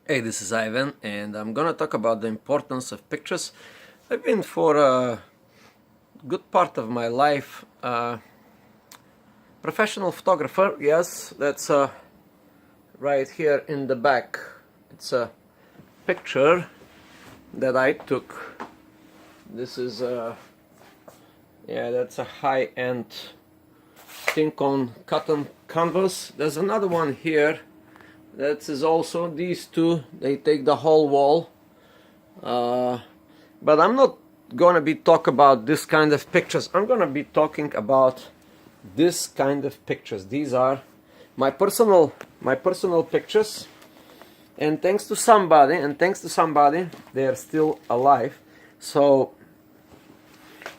Hey, this is Ivan, and I'm gonna talk about the importance of pictures. I've been for a good part of my life professional photographer. Yes, that's right here in the back. It's a picture that I took. This is that's a high-end think on cotton canvas. There's another one here. That is also these two. They take the whole wall. But I'm not gonna be talk about this kind of pictures. I'm gonna be talking about this kind of pictures. These are my personal pictures, and thanks to somebody, they are still alive. So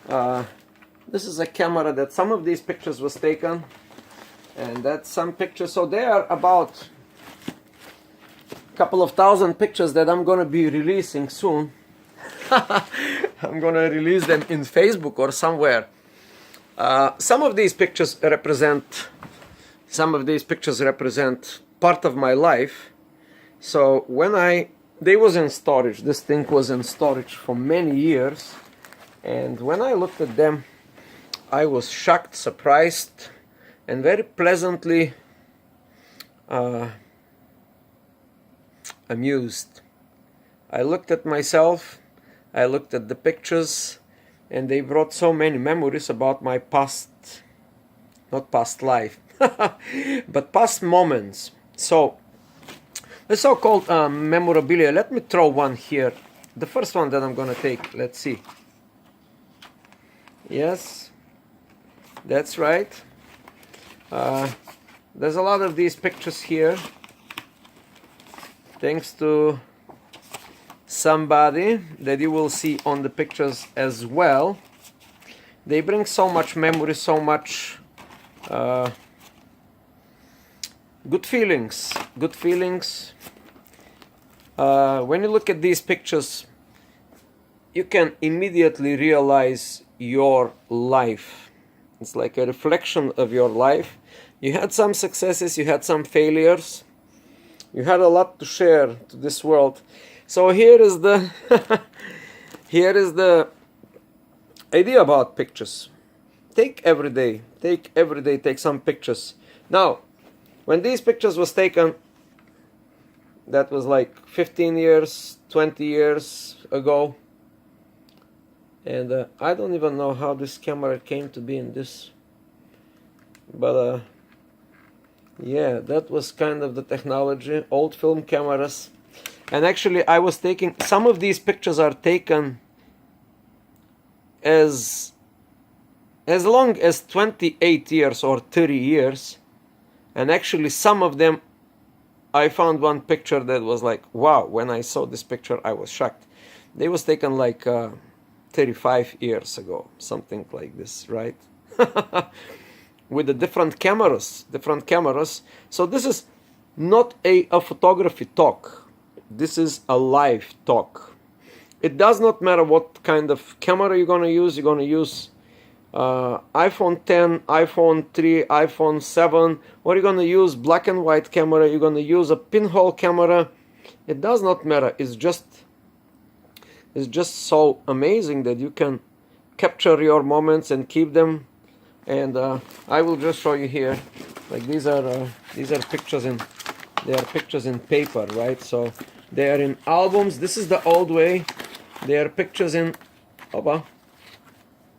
this is a camera that some of these pictures was taken, and that's some pictures. So they are about a couple of thousand pictures that I'm gonna be releasing soon. I'm gonna release them in Facebook or somewhere. Some of these pictures represent part of my life. So when they was in storage, this thing was in storage for many years, and when I looked at them, I was shocked, surprised, and very pleasantly amused. I looked at myself, I looked at the pictures, and they brought so many memories about my past, not past life, but past moments. So the so-called memorabilia. Let me throw one here. The first one that I'm gonna take, let's see. Yes, that's right. There's a lot of these pictures here, thanks to somebody that you will see on the pictures as well. They bring so much memory, so much good feelings. When you look at these pictures, you can immediately realize your life. It's like a reflection of your life. You had some successes, you had some failures, you had a lot to share to this world. So here is the idea about pictures. Take some pictures. Now, when these pictures was taken, that was like 15 years, 20 years ago. And I don't even know how this camera came to be in this. But yeah, that was kind of the technology, old film cameras. And actually, I was taking, some of these pictures are taken as long as 28 years or 30 years. And actually, some of them, I found one picture that was like, wow, when I saw this picture, I was shocked. They was taken like 35 years ago, something like this, right? With the different cameras. So this is not a photography talk. This is a live talk. It does not matter what kind of camera you're gonna use. You're gonna use iPhone 10, iPhone 3, iPhone 7, or you're gonna use black and white camera. You're gonna use a pinhole camera. It does not matter. It's just so amazing that you can capture your moments and keep them. And I will just show you here. Like these are pictures in paper, right? So they are in albums. This is the old way. They are pictures in.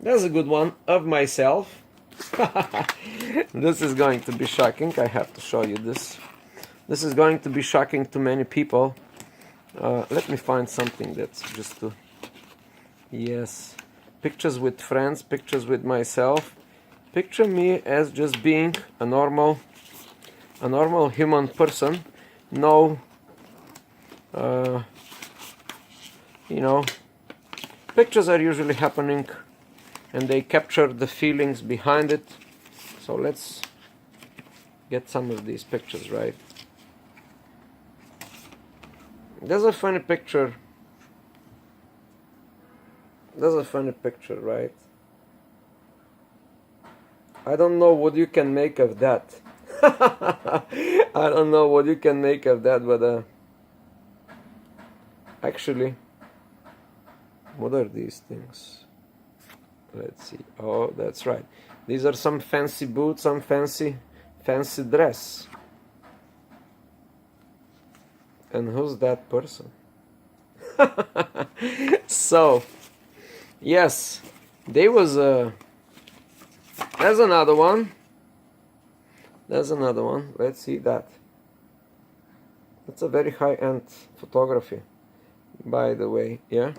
That's a good one of myself. This is going to be shocking. I have to show you this. This is going to be shocking to many people. Let me find something that's just to. Yes, pictures with friends, pictures with myself. Picture me as just being a normal human person. No, pictures are usually happening, and they capture the feelings behind it. So let's get some of these pictures, right? There's a funny picture, right? I don't know what you can make of that. I don't know what you can make of that, but Actually, what are these things? Let's see. Oh, that's right. These are some fancy boots, some fancy dress. And who's that person? So, yes, there was a. There's another one. There's another one. Let's see that. That's a very high-end photography, by the way. Yeah,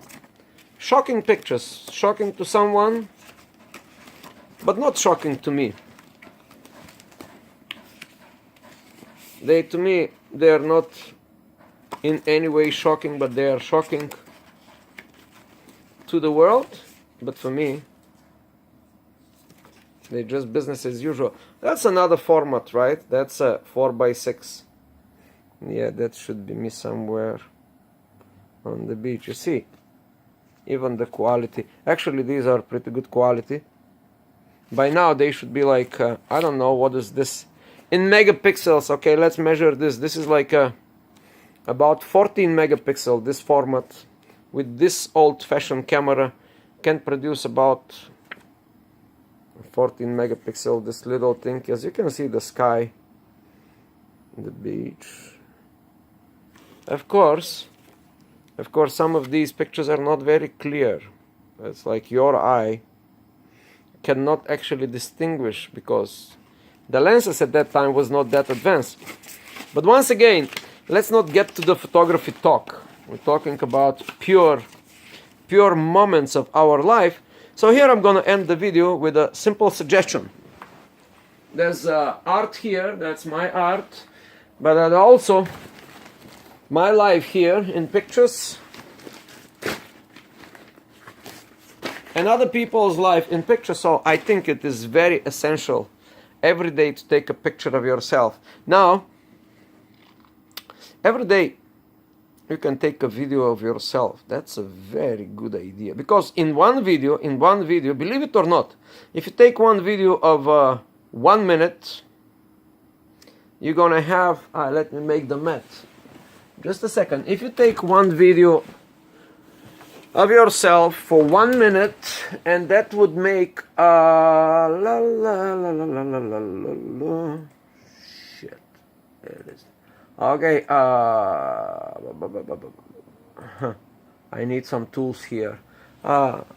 shocking pictures, shocking to someone, but not shocking to me. To me, they are not in any way shocking, but they are shocking to the world. But for me, they're just business as usual. That's another format, right? That's a 4x6. Yeah, that should be me somewhere on the beach. You see, even the quality. Actually, these are pretty good quality. By now, they should be like, I don't know, what is this? In megapixels, okay, let's measure this. This is like about 14 megapixel, this format. With this old-fashioned camera, can produce about 14 megapixel, this little thing. As you can see, the sky, the beach. Of course, some of these pictures are not very clear. It's like your eye cannot actually distinguish because the lenses at that time was not that advanced. But once again, let's not get to the photography talk. We're talking about pure moments of our life. So here I'm going to end the video with a simple suggestion. There's art here, that's my art, but also my life here in pictures, and other people's life in pictures. So I think it is very essential every day to take a picture of yourself. Now, every day you can take a video of yourself. That's a very good idea, because in one video, believe it or not, if you take one video of 1 minute, you're gonna have, let me make the math. Just a second. If you take one video of yourself for 1 minute, and that would make shit. There it is. Okay. I need some tools here. Well,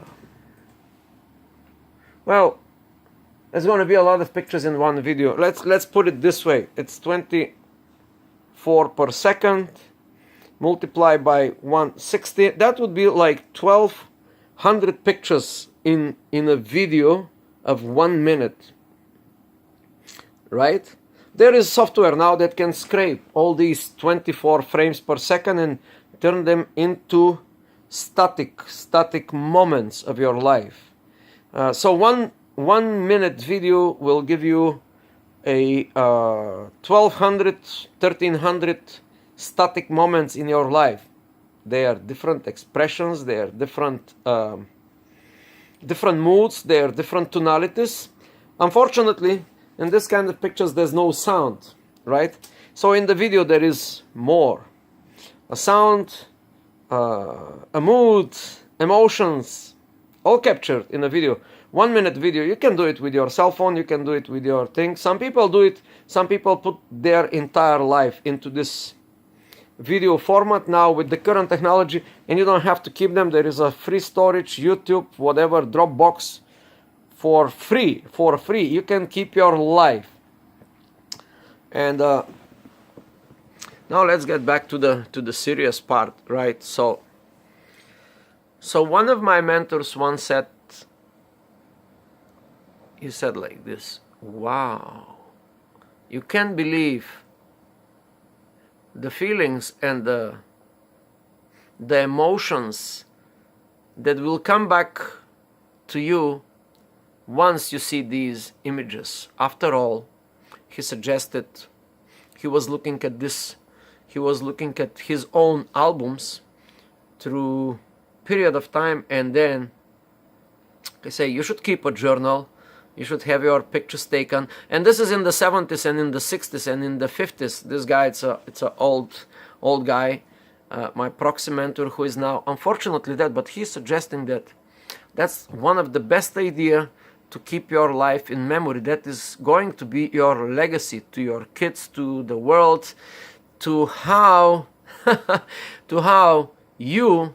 there's going to be a lot of pictures in one video. Let's put it this way. It's 24 per second. Multiply by 160. That would be like 1,200 pictures in a video of 1 minute. Right? There is software now that can scrape all these 24 frames per second and turn them into static moments of your life. So one minute video will give you a 1,200, 1,300 static moments in your life. They are different expressions, they are different moods, they are different tonalities. Unfortunately, in this kind of pictures there's no sound, right? So in the video there is more. A sound, a mood, emotions, all captured in a video. 1 minute video, you can do it with your cell phone, you can do it with your thing. Some people do it, some people put their entire life into this video format now with the current technology, and you don't have to keep them. There is a free storage, YouTube, whatever, Dropbox, for free. You can keep your life. And now let's get back to the serious part, right? So one of my mentors once said, he said like this: wow, you can't believe the feelings and the emotions that will come back to you once you see these images. After all, he suggested, he was looking at his own albums through period of time, and then they say you should keep a journal, you should have your pictures taken. And this is in the 70s and in the 60s and in the 50s. This guy, it's a old guy, my proxy mentor, who is now unfortunately dead, but he's suggesting that that's one of the best idea to keep your life in memory. That is going to be your legacy to your kids, to the world, to how to how you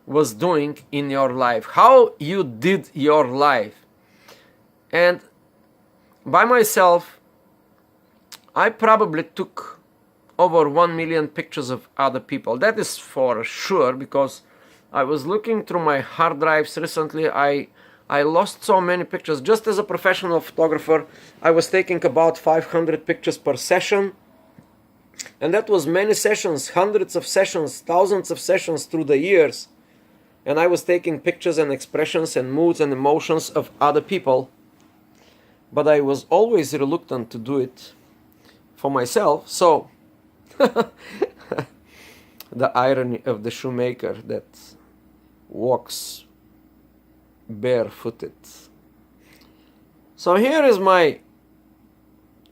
was doing in your life, how you did your life. And by myself, I probably took over 1 million pictures of other people. That is for sure, because I was looking through my hard drives recently. I lost so many pictures. Just as a professional photographer, I was taking about 500 pictures per session. And that was many sessions, hundreds of sessions, thousands of sessions through the years. And I was taking pictures and expressions and moods and emotions of other people. But I was always reluctant to do it for myself. So, the irony of the shoemaker that walks barefooted. So here is my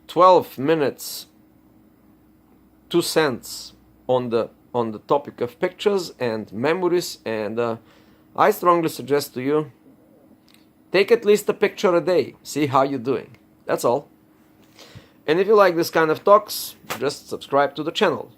12 minutes 2 cents on the topic of pictures and memories, and I strongly suggest to you, take at least a picture a day, see how you're doing. That's all. And if you like this kind of talks, just subscribe to the channel.